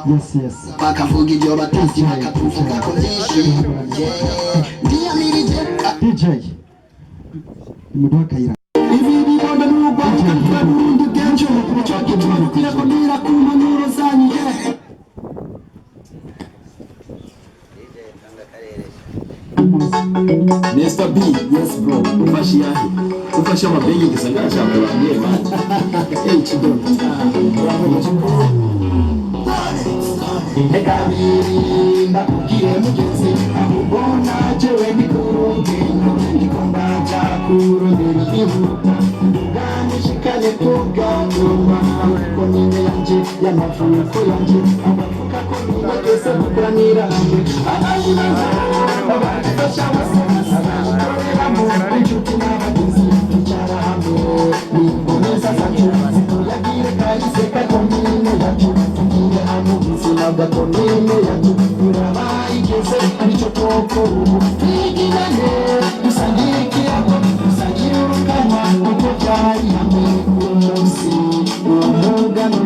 Yes, yes. Bakavuga ibyo batazi bakakuvuga ko byinshi. DJ muduha kayira Ibi bibona n'ubwo bukatwa n'ubundi bwinshi cyo gituma kirakomera ku manuro zanyu. Nesta B, yes bro, ufashe yahe? Ufashe amabegi gisanga ashaka bamwe man. Hey chido. Ekabiri ndakubwire mugenzi ahubona jewe ndikurugendo ndikomba cyakurondera igihugu nganishikane kubwangoma ko nyine yanje y'amavuko yanje abavuka ko nibageze gukuranira hamwe abadufasha abakorera mu inshuti n'abagenzi tucara hamwe nimboneza zacu zituyagire kahise kakomine yacu tugire hamwe ubuzima bwakomine yacu turabayigeze aricyo koko ubu twigirane dusangire ikiyago dusangire urukanwa kuko byari hamwe uwo munsi umugano.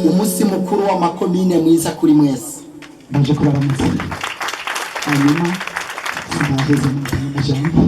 Umunsi mukuru w'amakomine mwiza kuri mwese. Baje kubaramutsa hanyuma nageze mu majambo